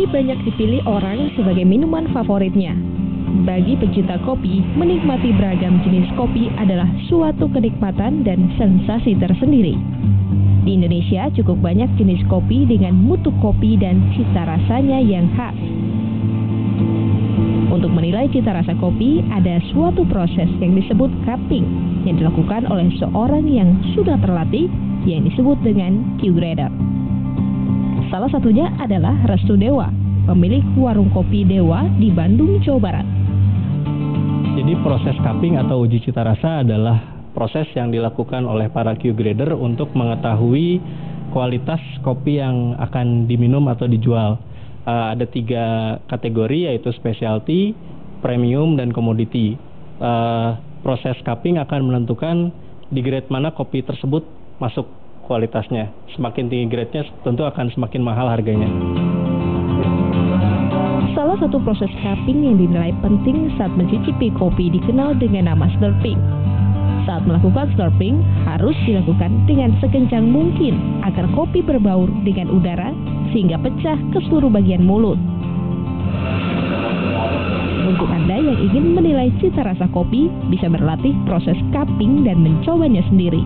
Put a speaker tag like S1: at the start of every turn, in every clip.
S1: Kopi banyak dipilih orang sebagai minuman favoritnya. Bagi pecinta kopi, menikmati beragam jenis kopi adalah suatu kenikmatan dan sensasi tersendiri. Di Indonesia cukup banyak jenis kopi dengan mutu kopi dan cita rasanya yang khas. Untuk menilai cita rasa kopi, ada suatu proses yang disebut cupping yang dilakukan oleh seorang yang sudah terlatih yang disebut dengan Q-grader. Salah satunya adalah Restu Dewa, pemilik warung kopi Dewa di Bandung, Jawa Barat.
S2: Jadi proses cupping atau uji cita rasa adalah proses yang dilakukan oleh para Q-grader untuk mengetahui kualitas kopi yang akan diminum atau dijual. Ada 3 kategori, yaitu specialty, premium, dan commodity. Proses cupping akan menentukan di grade mana kopi tersebut masuk kualitasnya. Semakin tinggi grade-nya tentu akan semakin mahal harganya.
S1: Salah satu proses cupping yang dinilai penting saat mencicipi kopi dikenal dengan nama slurping. Saat melakukan slurping, harus dilakukan dengan sekencang mungkin agar kopi berbaur dengan udara sehingga pecah ke seluruh bagian mulut. Untuk Anda yang ingin menilai cita rasa kopi, bisa berlatih proses cupping dan mencobanya sendiri.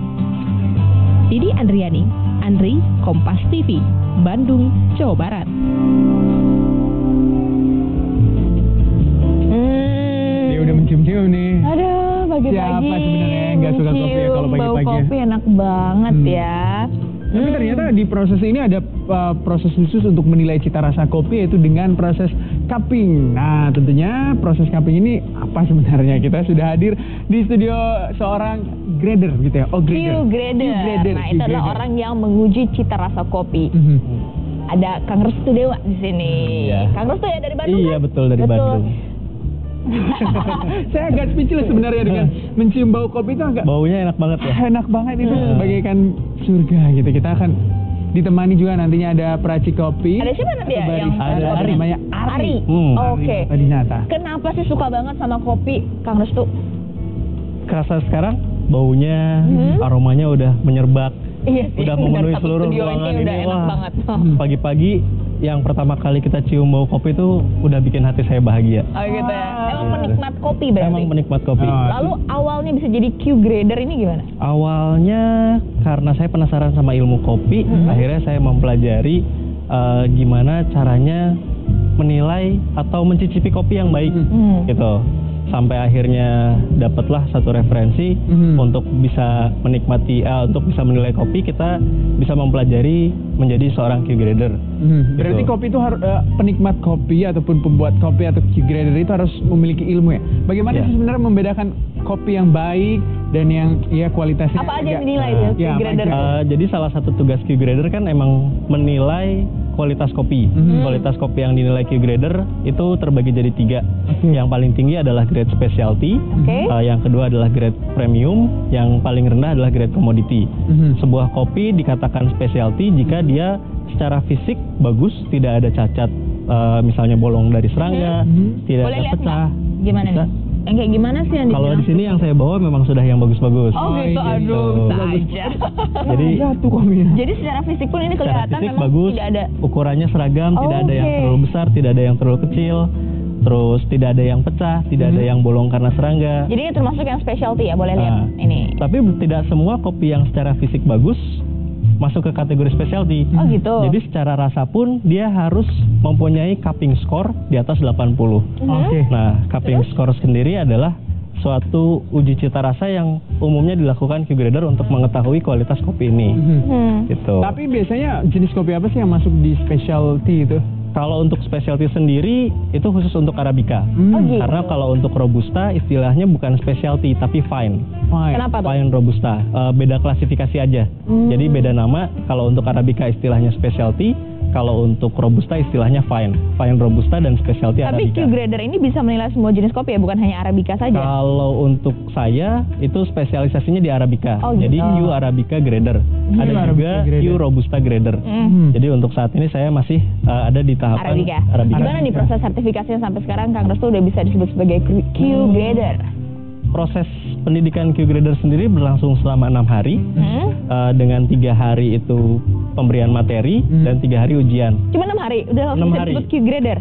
S1: Didi Andriani, Andri, Kompas TV, Bandung, Jawa Barat.
S3: Dia udah mencium-cium nih.
S4: Aduh, pagi-pagi.
S3: Siapa sebenarnya yang nggak suka kopi ya kalau pagi-pagi?
S4: Bau kopi enak banget ya.
S3: Tapi ternyata di proses ini ada proses khusus untuk menilai cita rasa kopi, yaitu dengan proses cupping. Nah, tentunya proses cupping ini apa sebenarnya? Kita sudah hadir di studio seorang grader gitu ya. Oh, grader.
S4: Q-grader. Nah, itu adalah orang yang menguji cita rasa kopi. Ada Kang Restu Dewa di sini.
S2: Iya.
S4: Kang Restu ya dari Bandung.
S2: Iya,
S4: kan?
S2: betul, dari Bandung.
S3: Saya agak speechless sebenarnya dengan mencium bau kopi itu agak
S2: Baunya enak banget ya.
S3: enak banget itu, bagaikan surga gitu. Kita akan ditemani juga nantinya ada peracik kopi.
S4: Ada siapa nanti ya? Yang
S2: Ada Ari.
S3: namanya Ari.
S4: Oke.
S3: Adinata.
S4: Kenapa sih suka banget sama kopi, Kang Restu?
S2: Kerasa sekarang baunya, aromanya udah menyerbak.
S4: Iya sih.
S2: Udah memenuhi
S4: satu
S2: seluruh
S4: studio
S2: ruangan
S4: ini. Udah
S2: ini.
S4: enak
S2: Wah,
S4: banget.
S2: pagi-pagi yang pertama kali kita cium bau kopi itu udah bikin hati saya bahagia.
S4: Oh gitu ya. Emang penikmat kopi berarti?
S2: Emang penikmat kopi.
S4: Lalu awalnya bisa jadi Q-grader ini gimana?
S2: Awalnya karena saya penasaran sama ilmu kopi, akhirnya saya mempelajari gimana caranya menilai atau mencicipi kopi yang baik, gitu. Sampai akhirnya dapatlah satu referensi untuk bisa menikmati, untuk bisa menilai kopi, kita bisa mempelajari menjadi seorang Q-grader.
S3: Berarti
S2: Gitu.
S3: kopi itu harus penikmat kopi ataupun pembuat kopi atau Q-grader itu harus memiliki ilmu ya. Bagaimana sih sebenarnya membedakan kopi yang baik dan yang kualitasnya
S4: Apa aja yang
S3: agak-
S4: dinilai
S3: Ya,
S4: Q-grader?
S2: Jadi salah satu tugas Q-grader kan emang menilai kualitas kopi. Kualitas kopi yang dinilai Q-grader itu terbagi jadi 3. Yang paling tinggi adalah grade specialty, yang kedua adalah grade premium, yang paling rendah adalah grade commodity. Sebuah kopi dikatakan specialty jika dia secara fisik bagus, tidak ada cacat, misalnya bolong dari serangga, tidak
S4: Boleh
S2: ada
S4: lihat
S2: pecah.
S4: nggak? Gimana
S2: Bisa.
S4: nih? Yang kayak gimana sih yang
S2: Kalau
S4: dibilang?
S2: di sini yang saya bawa memang sudah yang bagus-bagus.
S4: Oh gitu, aduh, bisa aja.
S2: Jadi
S3: jatuh kopinya.
S4: Jadi secara fisik pun ini
S2: secara
S4: kelihatan
S2: fisik
S4: memang
S2: bagus,
S4: tidak ada.
S2: ukurannya seragam, tidak ada yang
S4: Oke.
S2: terlalu besar, tidak ada yang terlalu kecil, terus tidak ada yang pecah, tidak ada yang bolong karena serangga.
S4: Jadi ini termasuk yang specialty ya, boleh lihat
S2: Nah,
S4: ini.
S2: Tapi tidak semua kopi yang secara fisik bagus masuk ke kategori specialty.
S4: Oh gitu.
S2: Jadi secara rasa pun dia harus mempunyai cupping score di atas 80.
S3: Oke.
S2: Nah, cupping score sendiri adalah suatu uji cita rasa yang umumnya dilakukan Q-grader untuk mengetahui kualitas kopi ini. Gitu.
S3: Tapi biasanya jenis kopi apa sih yang masuk di specialty itu?
S2: Kalau untuk specialty sendiri itu khusus untuk Arabica.
S4: Oh gitu.
S2: Karena kalau untuk Robusta istilahnya bukan specialty tapi fine.
S4: Kenapa tuh?
S2: Fine Robusta. Beda klasifikasi aja. Jadi beda nama. Kalau untuk Arabica istilahnya specialty, kalau untuk Robusta istilahnya fine. Fine Robusta dan specialty
S4: Tapi
S2: Arabica.
S4: Q-grader ini bisa menilai semua jenis kopi ya, bukan hanya Arabica saja.
S2: Kalau untuk saya itu spesialisasinya di Arabica.
S4: Oh,
S2: Jadi
S4: gitu.
S2: Q Arabica grader. Ada
S3: Arabica
S2: juga
S3: grader.
S2: Q Robusta grader. Jadi untuk saat ini saya masih ada di tahapan
S4: Arabica. Gimana nih proses sertifikasinya sampai sekarang Kang Restu udah bisa disebut sebagai Q-grader?
S2: proses pendidikan Q-Grader sendiri berlangsung selama 6 hari. Dengan 3 hari itu pemberian materi dan 3 hari ujian.
S4: Cuma 6 hari udah langsung disebut Q-Grader?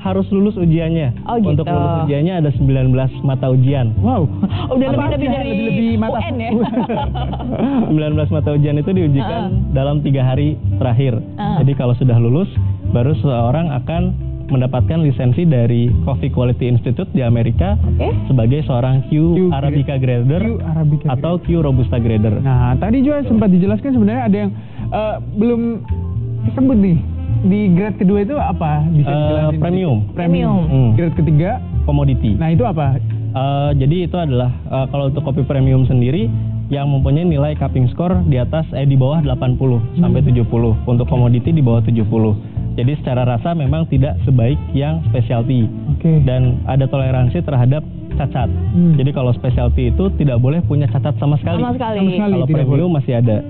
S2: Harus lulus ujiannya.
S4: Gitu.
S2: Untuk lulus ujiannya ada 19 mata ujian.
S3: Wow.
S4: Udah lebih dari
S3: lebih mata
S4: UN ya?
S2: 19 mata ujian itu diujikan dalam 3 hari terakhir. Jadi kalau sudah lulus, baru seseorang akan mendapatkan lisensi dari Coffee Quality Institute di Amerika sebagai seorang Q Arabica Grader atau Q Robusta Grader.
S3: Nah, tadi juga sempat dijelaskan sebenarnya ada yang belum disebut nih. Di grade kedua itu apa? Bisa dijelasin?
S2: Premium.
S3: Grade ketiga
S2: Commodity.
S3: Nah, itu apa?
S2: Jadi itu adalah kalau untuk kopi premium sendiri yang mempunyai nilai cupping score di atas di bawah 80 sampai 70. Untuk commodity di bawah 70. Jadi secara rasa memang tidak sebaik yang specialty. Dan ada toleransi terhadap cacat. Jadi kalau specialty itu tidak boleh punya cacat sama sekali. Kalau premium masih ada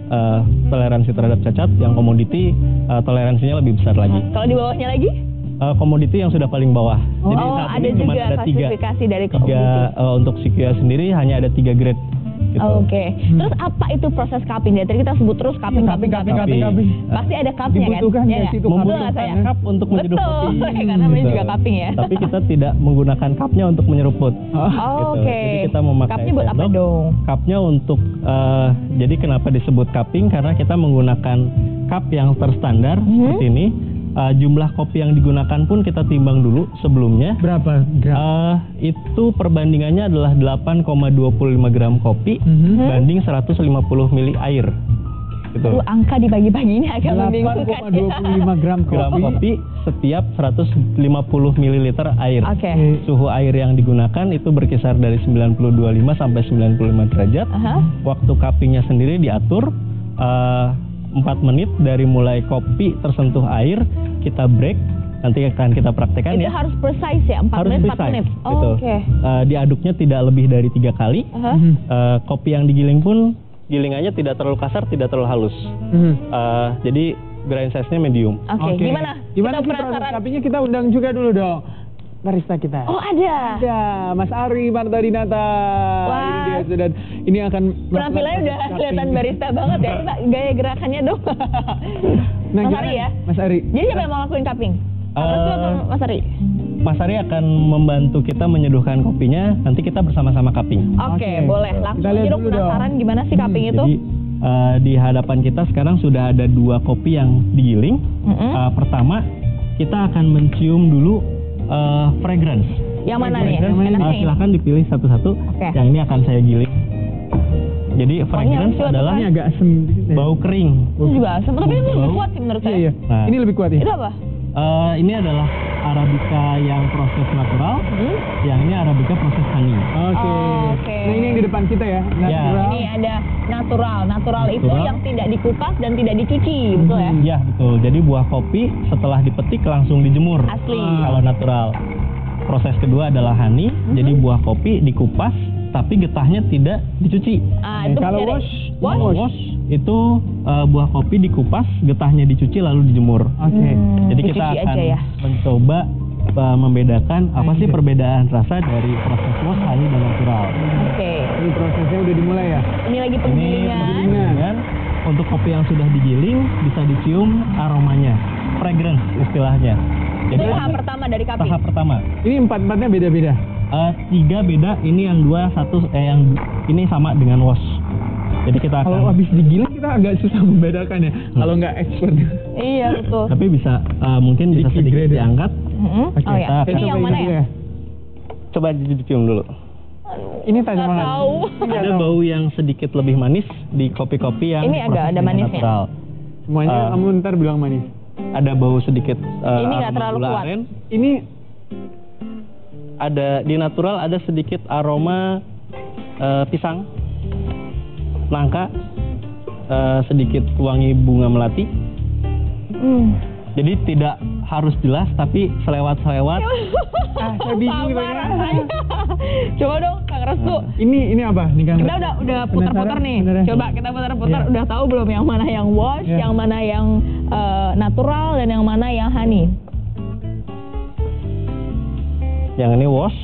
S2: toleransi terhadap cacat, yang commodity toleransinya lebih besar lagi.
S4: Kalau di bawahnya lagi?
S2: Komoditi yang sudah paling bawah. Jadi saat
S4: ada
S2: ini cuma
S4: juga
S2: ada
S4: klasifikasi dari komoditi.
S2: Untuk CQA sendiri hanya ada 3 grade. Gitu.
S4: Terus apa itu proses cupping? Dari tadi kita sebut terus cupping. Pasti ada cupnya kan?
S3: Dibutuhkan ya,
S2: membutuhkan cup untuk menyeduh kopi.
S4: Karena namanya juga cupping ya.
S2: Tapi kita tidak menggunakan cupnya untuk menyeruput. Jadi kita memakai
S4: cupnya buat apa dong?
S2: Cupnya untuk jadi kenapa disebut cupping? Karena kita menggunakan cup yang terstandar seperti ini. Jumlah kopi yang digunakan pun kita timbang dulu sebelumnya.
S3: Berapa gram?
S2: Itu perbandingannya adalah 8,25 gram kopi banding 150 mili air. Gitu.
S4: Angka dibagi-bagi ini agak membingungkan.
S3: 8,25 gram
S2: kopi setiap 150 ml air. Suhu air yang digunakan itu berkisar dari 92,5 sampai 95 derajat. Waktu cuppingnya sendiri diatur 4 menit dari mulai kopi tersentuh air, kita break, nanti akan kita praktekkan
S4: itu harus precise ya, 4 menit.
S2: Diaduknya tidak lebih dari 3 kali. Kopi yang digiling pun gilingannya tidak terlalu kasar, tidak terlalu halus. Jadi grind size-nya medium.
S4: Gimana
S3: Kita proses kopinya kita undang juga dulu dong barista kita.
S4: Ada
S3: Mas Ari Martadinata.
S4: Wah.
S3: Ini akan
S4: penampilannya udah kelihatan barista banget ya. Coba gaya gerakannya dong. Mas Ari ya?
S3: Mas Ari.
S4: Jadi siapa yang mau lakuin cupping? Mas Ari?
S2: Mas Ari akan membantu kita menyeduhkan kopinya, nanti kita bersama-sama cupping.
S4: Boleh. Langsung aja dong, penasaran gimana sih cupping itu?
S2: Jadi di hadapan kita sekarang sudah ada 2 kopi yang digiling. Pertama, kita akan mencium dulu fragrance.
S4: Yang mana nih?
S2: Silahkan dipilih satu-satu. Yang ini akan saya giling. Jadi fragrance adalah
S3: ini agak asem,
S2: bau kering.
S4: Itu juga asem, tapi ini lebih kuat sih menurut saya.
S2: Nah,
S3: ini lebih kuat ya.
S4: Itu apa?
S2: Ini adalah Arabica yang proses natural, yang ini Arabica proses honey.
S3: Nah, ini yang di depan kita ya, natural.
S4: Ini ada natural itu yang tidak dikupas dan tidak dicuci, betul ya?
S2: Iya, betul. Jadi buah kopi setelah dipetik langsung dijemur.
S4: Asli.
S2: Kalau natural. Proses kedua adalah honey, jadi buah kopi dikupas tapi getahnya tidak dicuci.
S4: Itu
S3: kalau
S2: wash itu buah kopi dikupas, getahnya dicuci lalu dijemur. Jadi kita akan mencoba membedakan apa sih perbedaan rasa dari proses wash, honey dan natural.
S3: Ini prosesnya udah dimulai ya.
S4: Ini lagi penggilingan.
S2: Untuk kopi yang sudah digiling bisa dicium aromanya, fragrance istilahnya.
S4: Jadi tahap pertama dari cupping.
S2: Tahap pertama.
S3: Ini 4-4-nya beda-beda.
S2: 3 beda, ini yang 2, 1 yang ini sama dengan wash. Jadi kita akan
S3: kalau habis digiling kita agak susah membedakan ya. Kalau nggak expert.
S4: Iya betul.
S2: Tapi bisa mungkin bisa sedikit diangkat.
S4: Ini yang mana ya?
S2: Coba dicium dulu.
S3: Ini tajam banget.
S2: Ada bau yang sedikit lebih manis di kopi-kopi yang
S4: ini agak ada manisnya.
S2: Natural.
S3: Semuanya kamu ntar bilang manis.
S2: Ada bau sedikit
S4: ini nggak terlalu kuat.
S2: Aren.
S3: Ini
S2: ada di natural ada sedikit aroma pisang, nangka, sedikit wangi bunga melati. Jadi tidak harus jelas tapi selewat-selewat.
S3: Saya bingung rasanya.
S4: Coba dong Kang Restu.
S3: Ini apa nih Kang?
S4: Kita udah putar-putar nih. Coba kita putar-putar. Udah tahu belum yang mana yang wash, yang mana yang natural dan yang mana yang honey?
S2: Yang ini wash,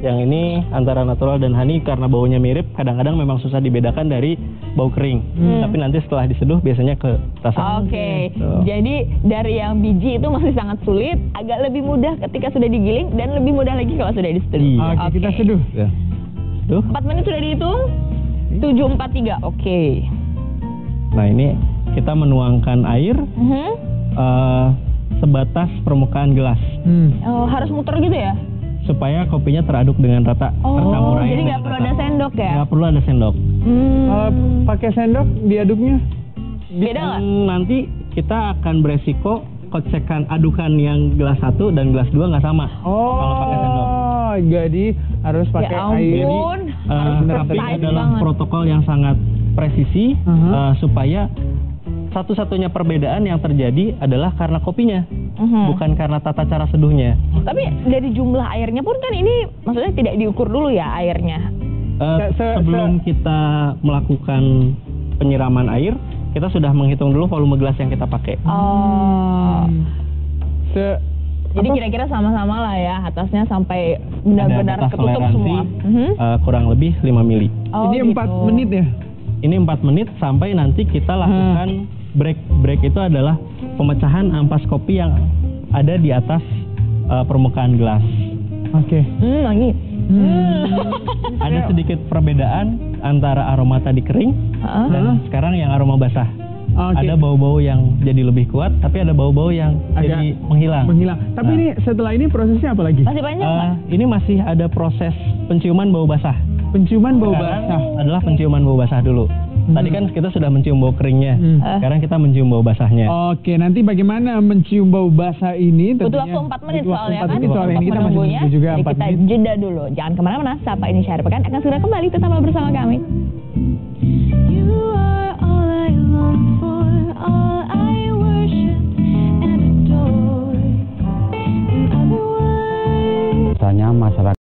S2: Yang ini antara natural dan honey karena baunya mirip, kadang-kadang memang susah dibedakan dari bau kering. Tapi nanti setelah diseduh biasanya ke rasa.
S4: Oke,
S2: Gitu.
S4: jadi dari yang biji itu masih sangat sulit, agak lebih mudah ketika sudah digiling dan lebih mudah lagi kalau sudah diseduh.
S2: Iya.
S3: Oke, kita seduh.
S2: Ya. Tuh.
S4: 4 menit sudah dihitung? 7:43, oke.
S2: Nah ini kita menuangkan air sebatas permukaan gelas
S4: Oh, harus muter gitu ya?
S2: supaya kopinya teraduk dengan rata, tercampur
S4: Oh,
S2: air
S4: jadi
S2: dengan
S4: nggak perlu
S2: rata.
S4: ada sendok ya?
S2: Nggak perlu ada sendok.
S3: Pakai sendok diaduknya?
S4: Beda nggak?
S2: Nanti kita akan beresiko kocekan adukan yang gelas 1 dan gelas 2 nggak sama kalau pakai sendok.
S3: Jadi harus pakai
S4: Ya
S3: air.
S4: ampun, harus
S2: Tapi
S4: precise
S2: adalah
S4: banget.
S2: protokol yang sangat presisi supaya satu-satunya perbedaan yang terjadi adalah karena kopinya, bukan karena tata cara seduhnya.
S4: Tapi dari jumlah airnya pun kan ini maksudnya tidak diukur dulu ya airnya.
S2: Sebelum kita melakukan penyiraman air, kita sudah menghitung dulu volume gelas yang kita pakai.
S4: Jadi kira-kira sama-sama lah ya, atasnya sampai benar-benar
S2: Ada batas
S4: ketutup
S2: toleransi,
S4: semua.
S2: kurang lebih 5 mili.
S4: Oh,
S3: Ini 4
S4: gitu.
S3: menit ya?
S2: Ini 4 menit sampai nanti kita lakukan break. Break itu adalah pemecahan ampas kopi yang ada di atas permukaan gelas.
S3: Oke.
S4: Wangi.
S2: Ada sedikit perbedaan antara aroma tadi kering dan sekarang yang aroma basah.
S3: Oke.
S2: Ada bau-bau yang jadi lebih kuat, tapi ada bau-bau yang jadi menghilang.
S3: Tapi ini setelah ini prosesnya apa lagi?
S4: Masih panjang nggak?
S2: Ini masih ada proses penciuman bau basah.
S3: Penciuman bau
S2: Sekarang
S3: basah.
S2: adalah penciuman bau basah dulu. Tadi kan kita sudah mencium bau keringnya. Sekarang kita mencium bau basahnya.
S3: Oke, nanti bagaimana mencium bau basah ini?
S4: Butuh
S3: tentunya
S4: waktu 4 menit
S3: butuh waktu
S4: soalnya
S3: 4
S4: kan.
S3: menit soalnya ini kita masih
S4: menunggunya.
S3: menunggu juga
S4: Jadi
S3: 4
S4: kita
S3: menit.
S4: jeda dulu. Jangan kemana-mana. Sapa ini Syahrir Pekan akan segera kembali. Tetaplah bersama kami. You are all I long for, all I worship and adore. In other words,
S5: Misalnya masyarakat